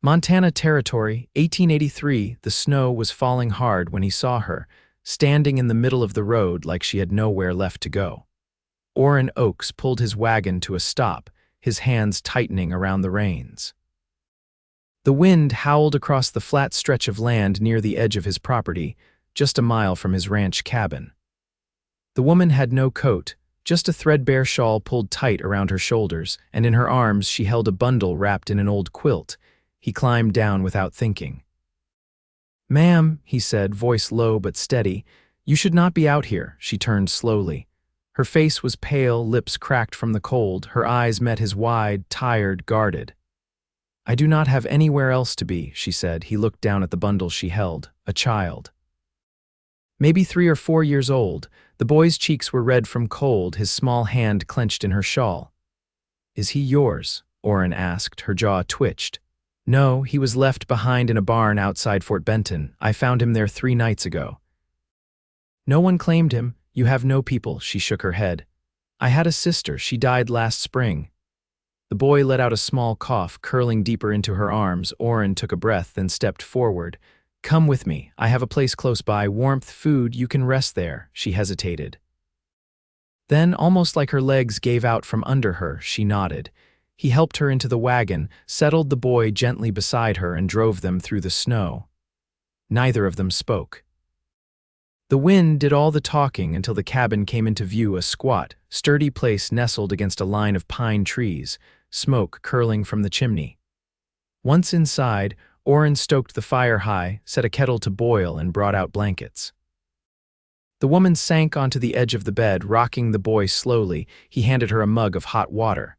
Montana Territory, 1883. The snow was falling hard when he saw her, standing in the middle of the road like she had nowhere left to go. Orin Oakes pulled his wagon to a stop, his hands tightening around the reins. The wind howled across the flat stretch of land near the edge of his property, just a mile from his ranch cabin. The woman had no coat, just a threadbare shawl pulled tight around her shoulders, and in her arms she held a bundle wrapped in an old quilt. He climbed down without thinking. "Ma'am," he said, voice low but steady, "you should not be out here." She turned slowly. Her face was pale, lips cracked from the cold, her eyes met his wide, tired, guarded. "I do not have anywhere else to be," she said. He looked down at the bundle she held, a child. Maybe 3 or 4 years old, the boy's cheeks were red from cold, his small hand clenched in her shawl. "Is he yours?" Orin asked, her jaw twitched. "No, he was left behind in a barn outside Fort Benton. I found him there 3 nights ago." "No one claimed him. You have no people." She shook her head. "I had a sister. She died last spring." The boy let out a small cough, curling deeper into her arms. Orin took a breath, then stepped forward. "Come with me. I have a place close by, warmth, food, you can rest there." She hesitated. Then, almost like her legs gave out from under her, she nodded. He helped her into the wagon, settled the boy gently beside her, and drove them through the snow. Neither of them spoke. The wind did all the talking until the cabin came into view, a squat, sturdy place nestled against a line of pine trees, smoke curling from the chimney. Once inside, Orin stoked the fire high, set a kettle to boil, and brought out blankets. The woman sank onto the edge of the bed, rocking the boy slowly. He handed her a mug of hot water.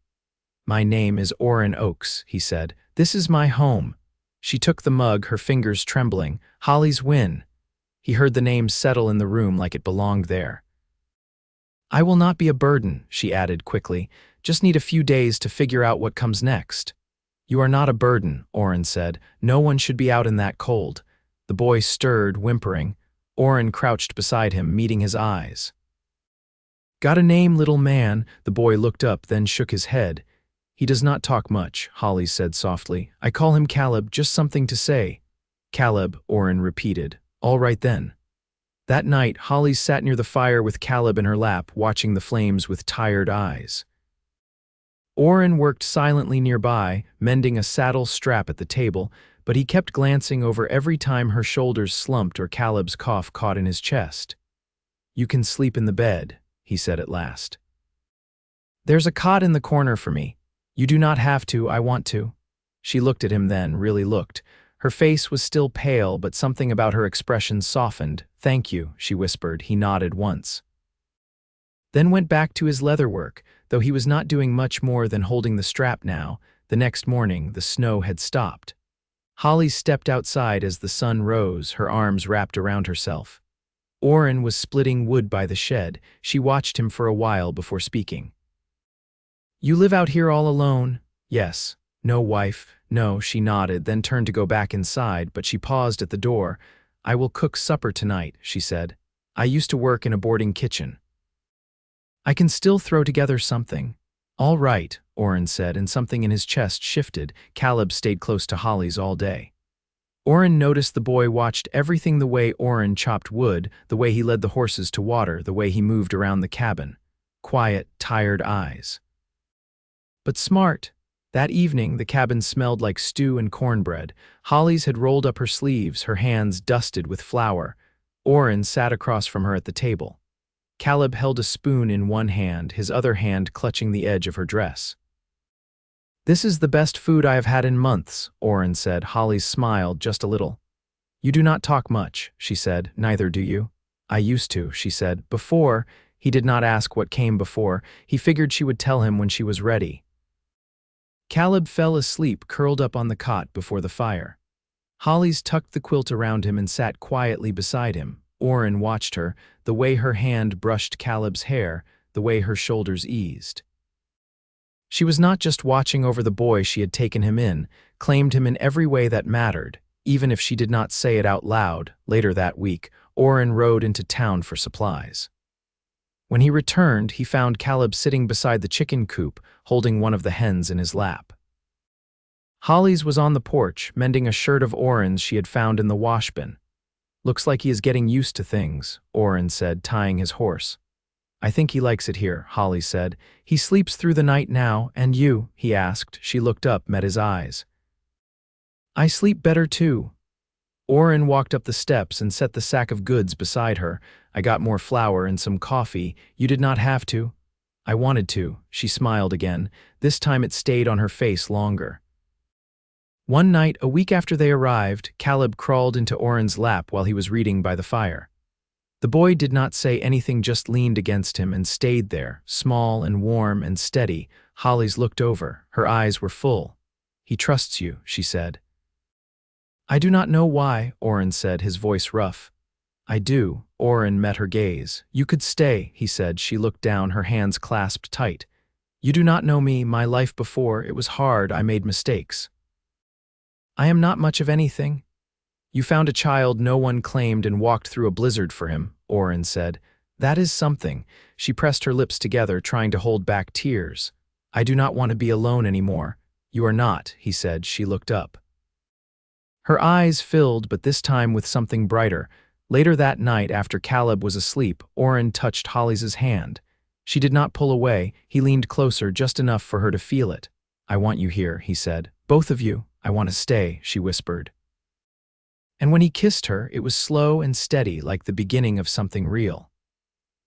"My name is Orin Oakes," he said. "This is my home." She took the mug, her fingers trembling. "Hollis Wynn." He heard the name settle in the room like it belonged there. "I will not be a burden," she added quickly. "Just need a few days to figure out what comes next." "You are not a burden," Orin said. "No one should be out in that cold." The boy stirred, whimpering. Orin crouched beside him, meeting his eyes. "Got a name, little man?" The boy looked up, then shook his head. "He does not talk much," Holly said softly. "I call him Caleb, just something to say." "Caleb," Orin repeated. "All right then." That night, Holly sat near the fire with Caleb in her lap, watching the flames with tired eyes. Orin worked silently nearby, mending a saddle strap at the table, but he kept glancing over every time her shoulders slumped or Caleb's cough caught in his chest. "You can sleep in the bed," he said at last. "There's a cot in the corner for me. You do not have to, I want to." She looked at him then, really looked. Her face was still pale, but something about her expression softened. "Thank you," she whispered. He nodded once. Then went back to his leather work, though he was not doing much more than holding the strap now. The next morning, the snow had stopped. Holly stepped outside as the sun rose, her arms wrapped around herself. Orin was splitting wood by the shed. She watched him for a while before speaking. "You live out here all alone?" "Yes." "No wife?" "No," she nodded, then turned to go back inside, but she paused at the door. "I will cook supper tonight," she said. "I used to work in a boarding kitchen. I can still throw together something." "All right," Orin said, and something in his chest shifted. Caleb stayed close to Holly's all day. Orin noticed the boy watched everything: the way Orin chopped wood, the way he led the horses to water, the way he moved around the cabin. Quiet, tired eyes. But smart. That evening, the cabin smelled like stew and cornbread. Holly's had rolled up her sleeves, her hands dusted with flour. Orin sat across from her at the table. Caleb held a spoon in one hand, his other hand clutching the edge of her dress. "This is the best food I have had in months," Orin said. Holly smiled just a little. "You do not talk much," she said. "Neither do you." "I used to," she said. "Before." He did not ask what came before. He figured she would tell him when she was ready. Caleb fell asleep, curled up on the cot before the fire. Hollis tucked the quilt around him and sat quietly beside him. Orin watched her, the way her hand brushed Caleb's hair, the way her shoulders eased. She was not just watching over the boy, she had taken him in, claimed him in every way that mattered, even if she did not say it out loud. Later that week, Orin rode into town for supplies. When he returned, he found Caleb sitting beside the chicken coop, holding one of the hens in his lap. Hollis was on the porch, mending a shirt of Orin's she had found in the washbin. "Looks like he is getting used to things," Orin said, tying his horse. "I think he likes it here," Hollis said. "He sleeps through the night now, and you?" he asked. She looked up, met his eyes. "I sleep better too." Orin walked up the steps and set the sack of goods beside her. "I got more flour and some coffee. You did not have to." "I wanted to." She smiled again. This time it stayed on her face longer. One night, a week after they arrived, Caleb crawled into Orin's lap while he was reading by the fire. The boy did not say anything, just leaned against him and stayed there, small and warm and steady. Hollis looked over. Her eyes were full. "He trusts you," she said. "I do not know why," Orin said, his voice rough. "I do." Orin met her gaze. "You could stay," he said. She looked down, her hands clasped tight. "You do not know me, my life before. It was hard. I made mistakes." "I am not much of anything." "You found a child no one claimed and walked through a blizzard for him," Orin said. "That is something." She pressed her lips together, trying to hold back tears. "I do not want to be alone anymore." "You are not," he said. She looked up. Her eyes filled, but this time with something brighter. Later that night, after Caleb was asleep, Orin touched Hollis's hand. She did not pull away. He leaned closer, just enough for her to feel it. "I want you here," he said. "Both of you. I want to stay," she whispered. And when he kissed her, it was slow and steady, like the beginning of something real.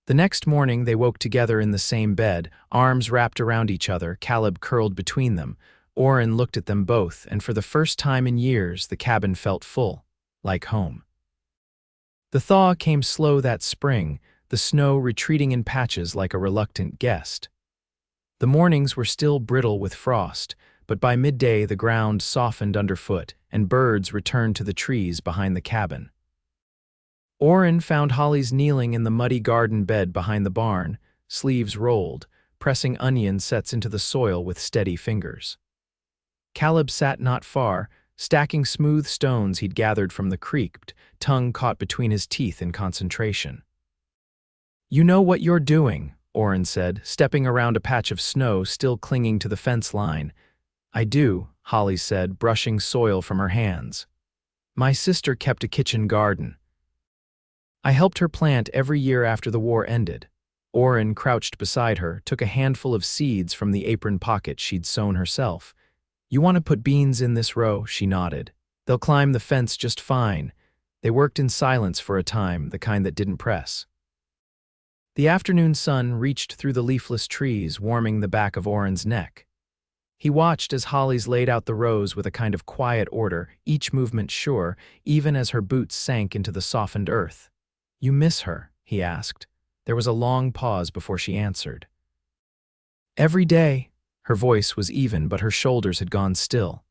The next morning, they woke together in the same bed, arms wrapped around each other, Caleb curled between them. Orin looked at them both, and for the first time in years, the cabin felt full, like home. The thaw came slow that spring, the snow retreating in patches like a reluctant guest. The mornings were still brittle with frost, but by midday the ground softened underfoot, and birds returned to the trees behind the cabin. Orin found Hollis kneeling in the muddy garden bed behind the barn, sleeves rolled, pressing onion sets into the soil with steady fingers. Caleb sat not far, stacking smooth stones he'd gathered from the creek, tongue caught between his teeth in concentration. "You know what you're doing," Orin said, stepping around a patch of snow still clinging to the fence line. "I do," Hollis said, brushing soil from her hands. "My sister kept a kitchen garden. I helped her plant every year after the war ended." Orin crouched beside her, took a handful of seeds from the apron pocket she'd sewn herself. "You want to put beans in this row?" She nodded. "They'll climb the fence just fine." They worked in silence for a time, the kind that didn't press. The afternoon sun reached through the leafless trees, warming the back of Orin's neck. He watched as Hollis laid out the rows with a kind of quiet order, each movement sure, even as her boots sank into the softened earth. "You miss her?" he asked. There was a long pause before she answered. "Every day." Her voice was even, but her shoulders had gone still.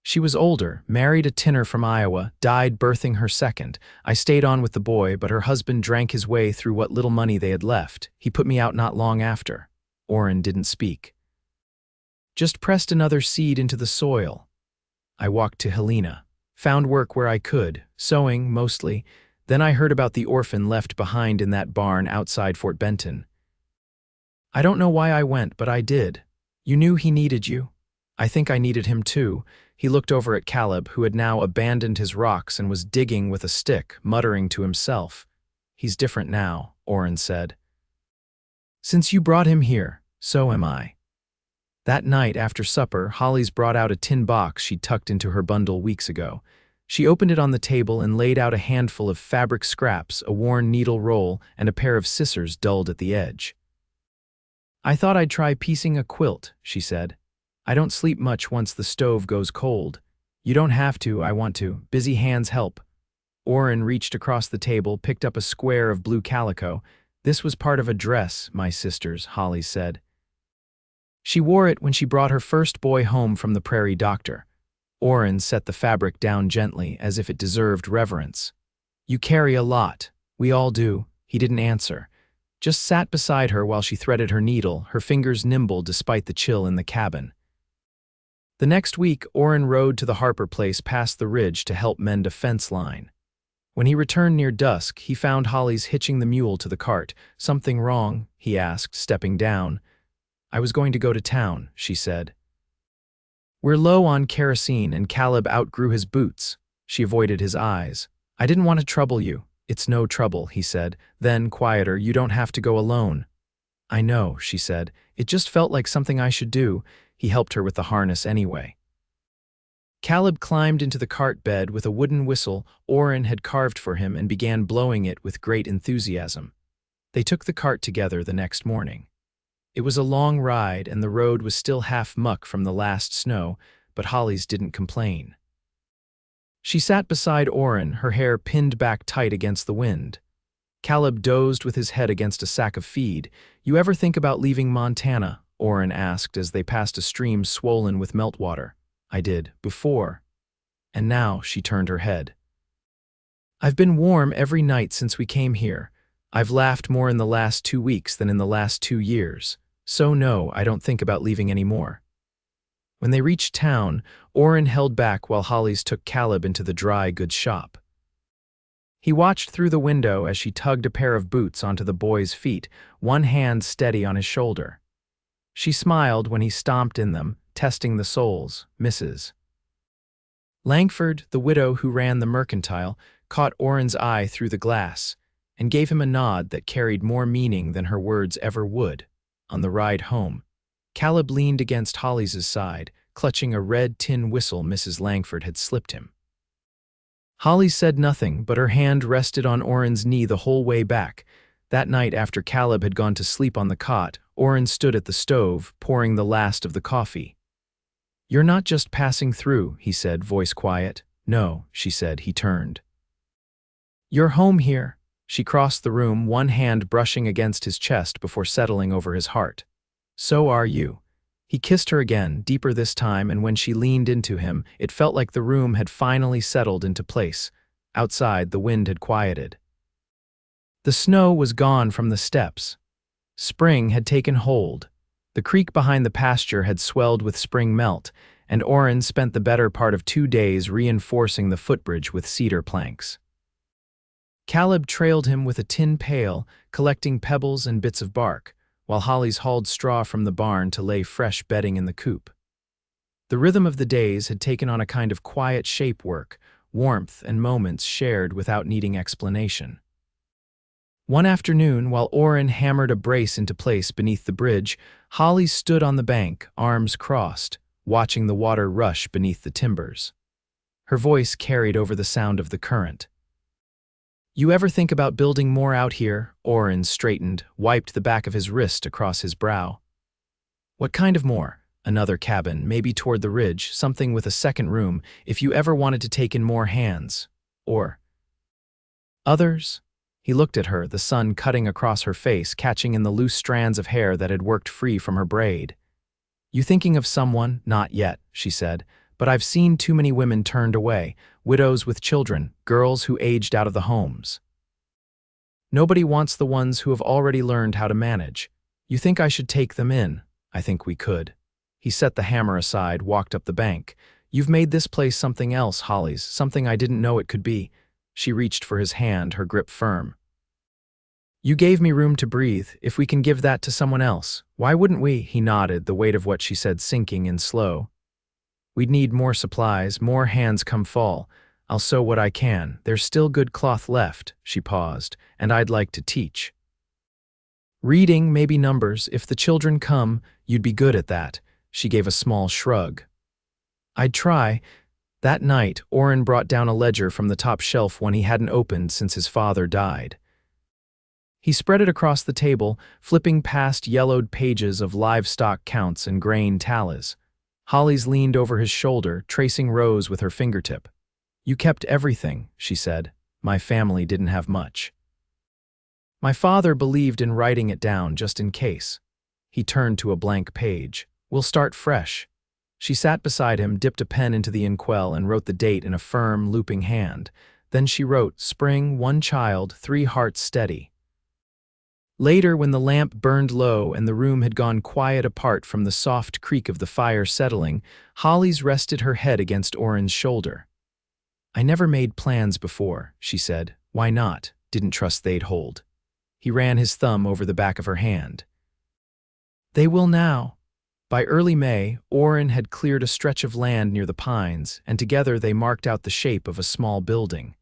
"She was older, married a tinner from Iowa, died birthing her second. I stayed on with the boy, but her husband drank his way through what little money they had left. He put me out not long after." Orin didn't speak. "Just pressed another seed into the soil." "I walked to Helena. Found work where I could, sewing, mostly. Then I heard about the orphan left behind in that barn outside Fort Benton. I don't know why I went, but I did. You knew he needed you. I think I needed him too." He looked over at Caleb, who had now abandoned his rocks and was digging with a stick, muttering to himself. "He's different now," Orin said. "Since you brought him here, so am I." That night, after supper, Hollis brought out a tin box she'd tucked into her bundle weeks ago. She opened it on the table and laid out a handful of fabric scraps, a worn needle roll, and a pair of scissors dulled at the edge. "I thought I'd try piecing a quilt," she said. "I don't sleep much once the stove goes cold." "You don't have to, I want to. Busy hands help." Orin reached across the table, picked up a square of blue calico. "This was part of a dress, my sister's," Hollis said. "She wore it when she brought her first boy home from the prairie doctor." Orin set the fabric down gently, as if it deserved reverence. "You carry a lot. We all do." He didn't answer. Just sat beside her while she threaded her needle, her fingers nimble despite the chill in the cabin. The next week, Orin rode to the Harper place past the ridge to help mend a fence line. When he returned near dusk, he found Hollis hitching the mule to the cart. "Something wrong?" he asked, stepping down. "I was going to go to town," she said. We're low on kerosene and Caleb outgrew his boots. She avoided his eyes. I didn't want to trouble you. It's no trouble, he said. Then, quieter, you don't have to go alone. I know, she said. It just felt like something I should do. He helped her with the harness anyway. Caleb climbed into the cart bed with a wooden whistle Orin had carved for him and began blowing it with great enthusiasm. They took the cart together the next morning. It was a long ride and the road was still half muck from the last snow, but Hollis didn't complain. She sat beside Orin, her hair pinned back tight against the wind. Caleb dozed with his head against a sack of feed. You ever think about leaving Montana? Orin asked as they passed a stream swollen with meltwater. I did, before. And now she turned her head. I've been warm every night since we came here. I've laughed more in the last 2 weeks than in the last 2 years. So no, I don't think about leaving anymore. When they reached town, Orin held back while Hollis took Caleb into the dry goods shop. He watched through the window as she tugged a pair of boots onto the boy's feet, one hand steady on his shoulder. She smiled when he stomped in them, testing the soles, Mrs. Langford, the widow who ran the mercantile, caught Orin's eye through the glass and gave him a nod that carried more meaning than her words ever would. On the ride home, Caleb leaned against Hollis's side, clutching a red tin whistle Mrs. Langford had slipped him. Hollis said nothing, but her hand rested on Orin's knee the whole way back. That night after Caleb had gone to sleep on the cot, Orin stood at the stove, pouring the last of the coffee. You're not just passing through, he said, voice quiet. No, she said. He turned. You're home here. She crossed the room, one hand brushing against his chest before settling over his heart. So are you. He kissed her again, deeper this time, and when she leaned into him, it felt like the room had finally settled into place. Outside, the wind had quieted. The snow was gone from the steps. Spring had taken hold. The creek behind the pasture had swelled with spring melt, and Orin spent the better part of 2 days reinforcing the footbridge with cedar planks. Caleb trailed him with a tin pail, collecting pebbles and bits of bark, while Hollis hauled straw from the barn to lay fresh bedding in the coop. The rhythm of the days had taken on a kind of quiet shape work, warmth and moments shared without needing explanation. One afternoon, while Orin hammered a brace into place beneath the bridge, Hollis stood on the bank, arms crossed, watching the water rush beneath the timbers. Her voice carried over the sound of the current. You ever think about building more out here? Orin straightened, wiped the back of his wrist across his brow. What kind of more? Another cabin, maybe toward the ridge, something with a second room, if you ever wanted to take in more hands. Or others? He looked at her, the sun cutting across her face, catching in the loose strands of hair that had worked free from her braid. You thinking of someone? Not yet, she said. But I've seen too many women turned away, widows with children, girls who aged out of the homes. Nobody wants the ones who have already learned how to manage. You think I should take them in? I think we could. He set the hammer aside, walked up the bank. You've made this place something else, Hollis, something I didn't know it could be. She reached for his hand, her grip firm. You gave me room to breathe. If we can give that to someone else, why wouldn't we? He nodded, the weight of what she said sinking in slow. We'd need more supplies, more hands come fall. I'll sew what I can. There's still good cloth left, she paused, and I'd like to teach. Reading, maybe numbers. If the children come, you'd be good at that. She gave a small shrug. I'd try. That night, Orin brought down a ledger from the top shelf one he hadn't opened since his father died. He spread it across the table, flipping past yellowed pages of livestock counts and grain tallies. Hollis leaned over his shoulder, tracing rows with her fingertip. You kept everything, she said. My family didn't have much. My father believed in writing it down just in case. He turned to a blank page. We'll start fresh. She sat beside him, dipped a pen into the inkwell, and wrote the date in a firm, looping hand. Then she wrote, Spring, 1 child, 3 hearts steady. Later, when the lamp burned low and the room had gone quiet apart from the soft creak of the fire settling, Hollis rested her head against Orin's shoulder. I never made plans before, she said. Why not? Didn't trust they'd hold. He ran his thumb over the back of her hand. They will now. By early May, Orin had cleared a stretch of land near the pines, and together they marked out the shape of a small building.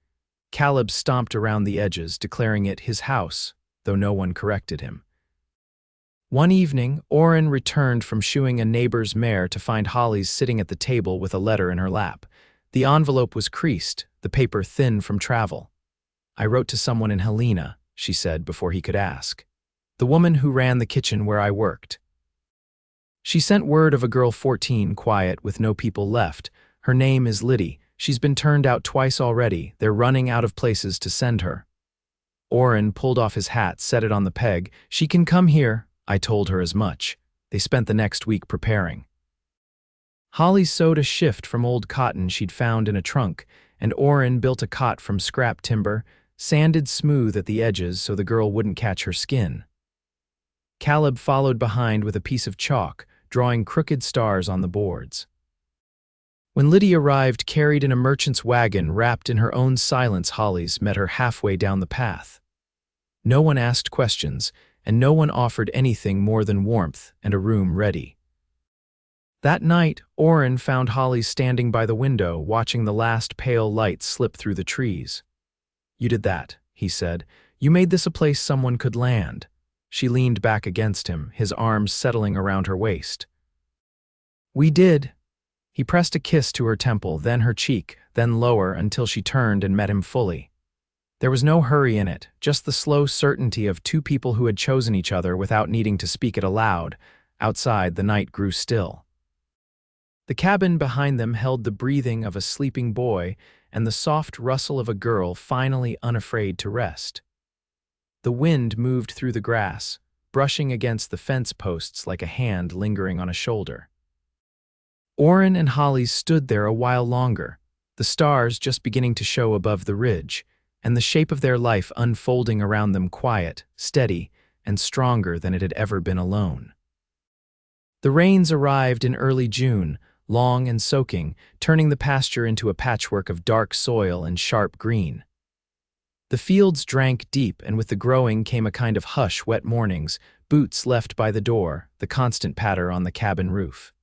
Caleb stomped around the edges, declaring it his house, though no one corrected him. One evening, Orin returned from shoeing a neighbor's mare to find Hollis sitting at the table with a letter in her lap. The envelope was creased, the paper thin from travel. "I wrote to someone in Helena," she said before he could ask. "The woman who ran the kitchen where I worked. She sent word of a girl 14, quiet, with no people left. Her name is Liddy. She's been turned out twice already. They're running out of places to send her." Orin pulled off his hat, set it on the peg. "She can come here. I told her as much." They spent the next week preparing. Holly sewed a shift from old cotton she'd found in a trunk, and Orin built a cot from scrap timber, sanded smooth at the edges so the girl wouldn't catch her skin. Caleb followed behind with a piece of chalk, drawing crooked stars on the boards. When Liddy arrived carried in a merchant's wagon wrapped in her own silence, Hollis met her halfway down the path. No one asked questions, and no one offered anything more than warmth and a room ready. That night, Orin found Hollis standing by the window, watching the last pale light slip through the trees. "You did that," he said. "You made this a place someone could land." She leaned back against him, his arms settling around her waist. "We did." He pressed a kiss to her temple, then her cheek, then lower until she turned and met him fully. There was no hurry in it, just the slow certainty of two people who had chosen each other without needing to speak it aloud. Outside, the night grew still. The cabin behind them held the breathing of a sleeping boy and the soft rustle of a girl finally unafraid to rest. The wind moved through the grass, brushing against the fence posts like a hand lingering on a shoulder. Orin and Hollis stood there a while longer, the stars just beginning to show above the ridge, and the shape of their life unfolding around them, quiet, steady, and stronger than it had ever been alone. The rains arrived in early June, long and soaking, turning the pasture into a patchwork of dark soil and sharp green. The fields drank deep, and with the growing came a kind of hush. Wet mornings, boots left by the door, the constant patter on the cabin roof.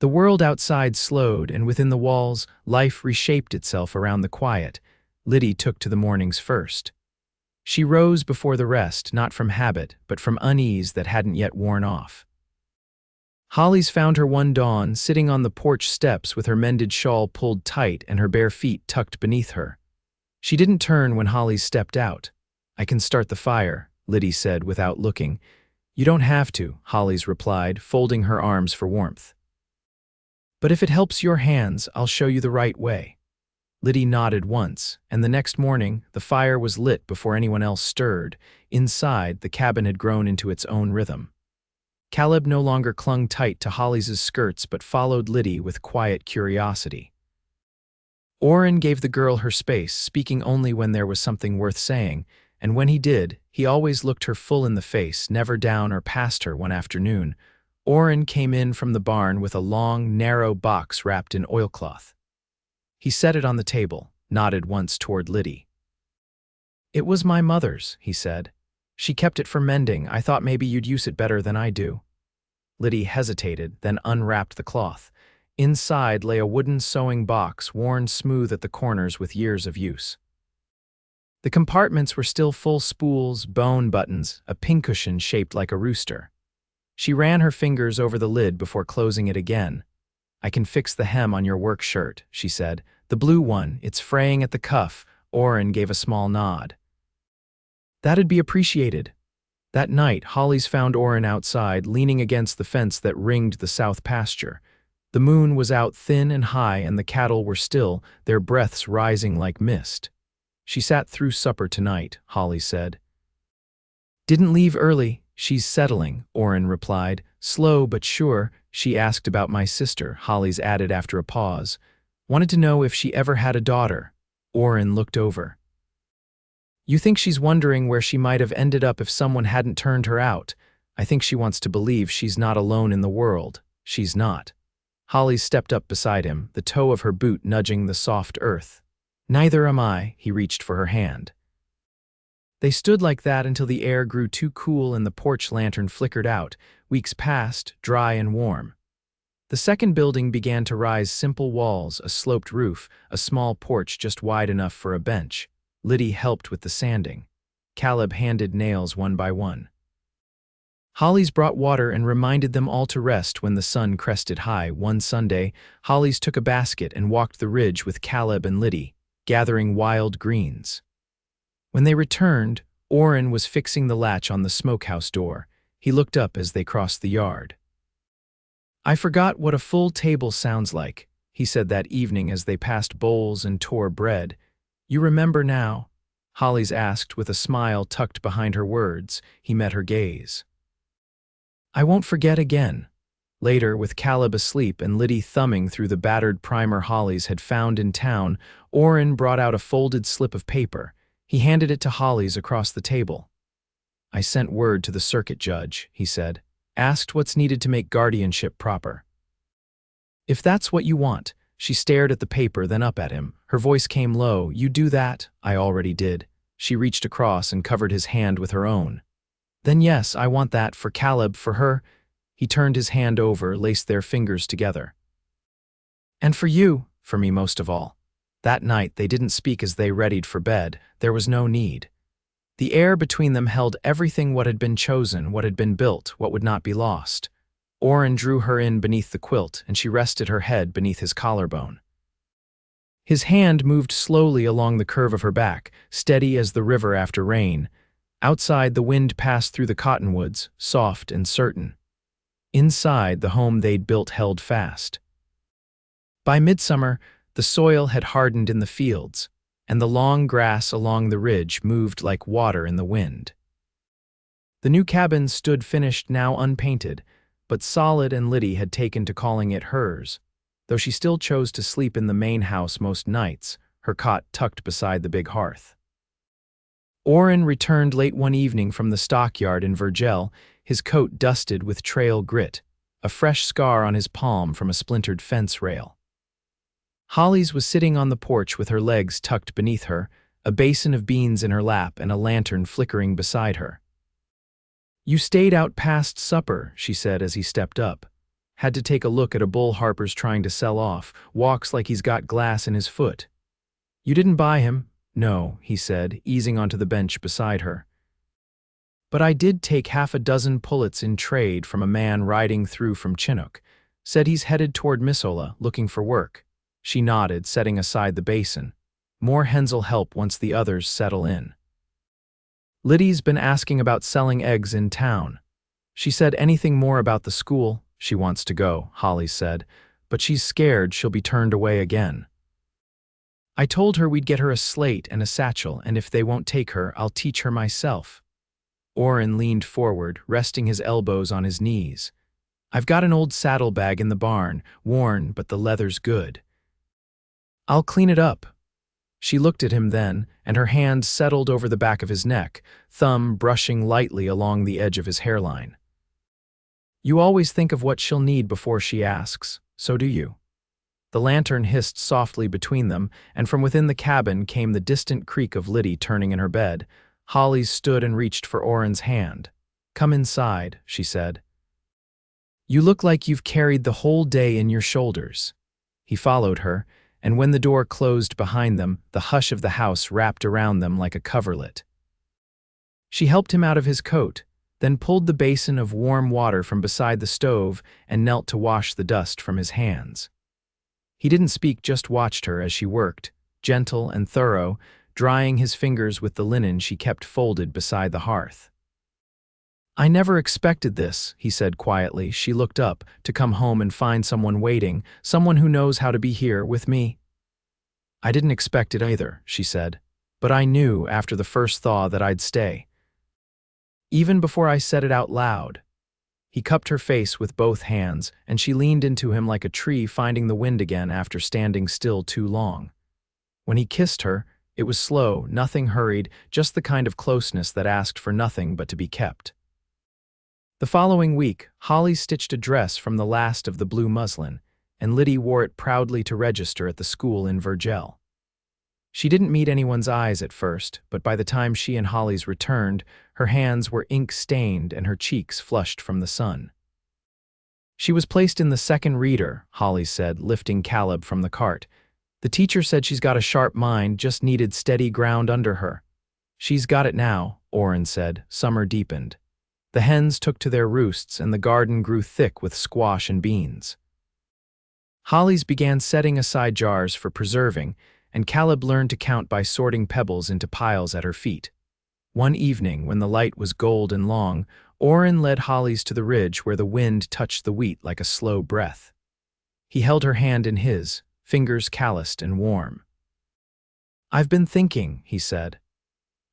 The world outside slowed, and within the walls, life reshaped itself around the quiet. Liddy took to the mornings first. She rose before the rest, not from habit, but from unease that hadn't yet worn off. Hollis found her one dawn, sitting on the porch steps with her mended shawl pulled tight and her bare feet tucked beneath her. She didn't turn when Hollis stepped out. "I can start the fire," Liddy said without looking. "You don't have to," Hollis replied, folding her arms for warmth. "But if it helps your hands, I'll show you the right way." Liddy nodded once, and the next morning, the fire was lit before anyone else stirred. Inside, the cabin had grown into its own rhythm. Caleb no longer clung tight to Hollis's skirts but followed Liddy with quiet curiosity. Orin gave the girl her space, speaking only when there was something worth saying, and when he did, he always looked her full in the face, never down or past her. One afternoon, Orin came in from the barn with a long, narrow box wrapped in oilcloth. He set it on the table, nodded once toward Liddy. "It was my mother's," he said. "She kept it for mending. I thought maybe you'd use it better than I do." Liddy hesitated, then unwrapped the cloth. Inside lay a wooden sewing box, worn smooth at the corners with years of use. The compartments were still full: spools, bone buttons, a pincushion shaped like a rooster. She ran her fingers over the lid before closing it again. "I can fix the hem on your work shirt," she said. "The blue one, it's fraying at the cuff." Orin gave a small nod. "That'd be appreciated." That night, Hollis found Orin outside, leaning against the fence that ringed the south pasture. The moon was out thin and high, and the cattle were still, their breaths rising like mist. "She sat through supper tonight," Hollis said. "Didn't leave early. She's settling," Orin replied. "Slow but sure." "She asked about my sister," Hollis added after a pause. "Wanted to know if she ever had a daughter." Orin looked over. "You think she's wondering where she might have ended up if someone hadn't turned her out? I think she wants to believe she's not alone in the world. She's not." Hollis stepped up beside him, the toe of her boot nudging the soft earth. "Neither am I." He reached for her hand. They stood like that until the air grew too cool and the porch lantern flickered out. Weeks passed, dry and warm. The second building began to rise, simple walls, a sloped roof, a small porch just wide enough for a bench. Liddy helped with the sanding. Caleb handed nails one by one. Hollis brought water and reminded them all to rest when the sun crested high. One Sunday, Hollis took a basket and walked the ridge with Caleb and Liddy, gathering wild greens. When they returned, Orin was fixing the latch on the smokehouse door. He looked up as they crossed the yard. "I forgot what a full table sounds like," he said that evening as they passed bowls and tore bread. "You remember now?" Hollis asked with a smile tucked behind her words. He met her gaze. "I won't forget again." Later, with Caleb asleep and Liddy thumbing through the battered primer Hollis had found in town, Orin brought out a folded slip of paper. He handed it to Hollis across the table. "I sent word to the circuit judge," he said. "Asked what's needed to make guardianship proper." "If that's what you want." She stared at the paper, then up at him. Her voice came low. "You do that?" "I already did." She reached across and covered his hand with her own. "Then yes, I want that for Caleb, for her." He turned his hand over, laced their fingers together. "And for you, for me most of all." That night they didn't speak as they readied for bed. There was no need. The air between them held everything, what had been chosen, what had been built, what would not be lost. Orin drew her in beneath the quilt, and she rested her head beneath his collarbone. His hand moved slowly along the curve of her back, steady as the river after rain. Outside, the wind passed through the cottonwoods, soft and certain. Inside, the home they'd built held fast. By midsummer, the soil had hardened in the fields, and the long grass along the ridge moved like water in the wind. The new cabin stood finished, now unpainted, but solid, and Liddy had taken to calling it hers, though she still chose to sleep in the main house most nights, her cot tucked beside the big hearth. Orin returned late one evening from the stockyard in Virgil, his coat dusted with trail grit, a fresh scar on his palm from a splintered fence rail. Hollis was sitting on the porch with her legs tucked beneath her, a basin of beans in her lap and a lantern flickering beside her. "You stayed out past supper," she said as he stepped up. "Had to take a look at a bull Harper's trying to sell off, walks like he's got glass in his foot." "You didn't buy him?" "No," he said, easing onto the bench beside her. "But I did take half a dozen pullets in trade from a man riding through from Chinook. Said he's headed toward Missoula, looking for work." She nodded, setting aside the basin. "More hens'll help once the others settle in." "Liddy's been asking about selling eggs in town. She said anything more about the school." "She wants to go," Hollis said, "but she's scared she'll be turned away again. I told her we'd get her a slate and a satchel, and if they won't take her, I'll teach her myself." Orin leaned forward, resting his elbows on his knees. "I've got an old saddlebag in the barn, worn, but the leather's good. I'll clean it up." She looked at him then, and her hand settled over the back of his neck, thumb brushing lightly along the edge of his hairline. "You always think of what she'll need before she asks, so do you." The lantern hissed softly between them, and from within the cabin came the distant creak of Liddy turning in her bed. Hollis stood and reached for Orin's hand. "Come inside," she said. "You look like you've carried the whole day in your shoulders." He followed her, and when the door closed behind them, the hush of the house wrapped around them like a coverlet. She helped him out of his coat, then pulled the basin of warm water from beside the stove and knelt to wash the dust from his hands. He didn't speak, just watched her as she worked, gentle and thorough, drying his fingers with the linen she kept folded beside the hearth. "I never expected this," he said quietly. She looked up, "to come home and find someone waiting, someone who knows how to be here with me." "I didn't expect it either," she said, "but I knew after the first thaw that I'd stay. Even before I said it out loud." He cupped her face with both hands, and she leaned into him like a tree finding the wind again after standing still too long. When he kissed her, it was slow, nothing hurried, just the kind of closeness that asked for nothing but to be kept. The following week, Hollis stitched a dress from the last of the blue muslin, and Liddy wore it proudly to register at the school in Virgil. She didn't meet anyone's eyes at first, but by the time she and Hollis returned, her hands were ink-stained and her cheeks flushed from the sun. She was placed in the second reader, Hollis said, lifting Caleb from the cart. The teacher said she's got a sharp mind, just needed steady ground under her. She's got it now, Orin said. Summer deepened. The hens took to their roosts and the garden grew thick with squash and beans. Hollis began setting aside jars for preserving, and Caleb learned to count by sorting pebbles into piles at her feet. One evening, when the light was gold and long, Orin led Hollis to the ridge where the wind touched the wheat like a slow breath. He held her hand in his, fingers calloused and warm. "I've been thinking," he said,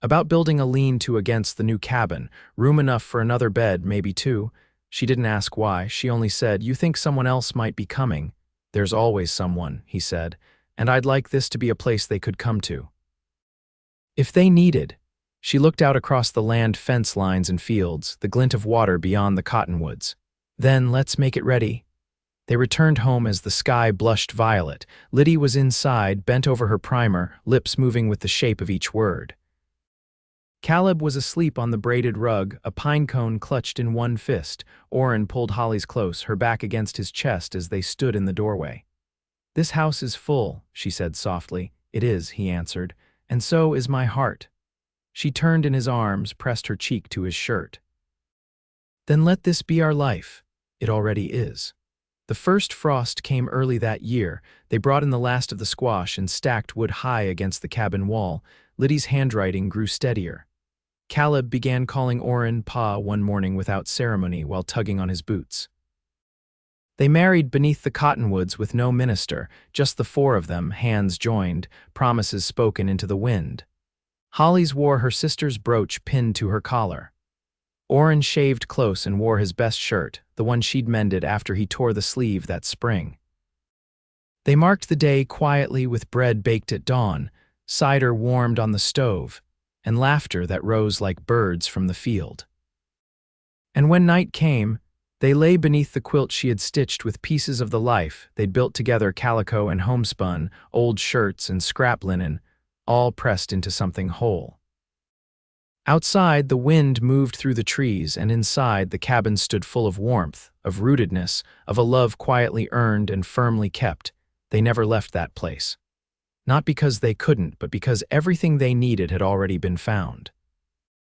"about building a lean-to against the new cabin, room enough for another bed, maybe two." She didn't ask why, she only said, "You think someone else might be coming?" "There's always someone," he said, "and I'd like this to be a place they could come to. If they needed." She looked out across the land fence lines and fields, the glint of water beyond the cottonwoods. "Then let's make it ready." They returned home as the sky blushed violet. Liddy was inside, bent over her primer, lips moving with the shape of each word. Caleb was asleep on the braided rug, a pine cone clutched in one fist. Orin pulled Hollis close, her back against his chest as they stood in the doorway. "This house is full," she said softly. "It is," he answered, "and so is my heart." She turned in his arms, pressed her cheek to his shirt. "Then let this be our life." It already is. The first frost came early that year. They brought in the last of the squash and stacked wood high against the cabin wall. Liddy's handwriting grew steadier. Caleb began calling Orin Pa one morning without ceremony while tugging on his boots. They married beneath the cottonwoods with no minister, just the four of them, hands joined, promises spoken into the wind. Hollis wore her sister's brooch pinned to her collar. Orin shaved close and wore his best shirt, the one she'd mended after he tore the sleeve that spring. They marked the day quietly with bread baked at dawn, cider warmed on the stove, and laughter that rose like birds from the field. And when night came, they lay beneath the quilt she had stitched with pieces of the life they'd built together, calico and homespun, old shirts and scrap linen, all pressed into something whole. Outside, the wind moved through the trees, and inside, the cabin stood full of warmth, of rootedness, of a love quietly earned and firmly kept. They never left that place. Not because they couldn't, but because everything they needed had already been found.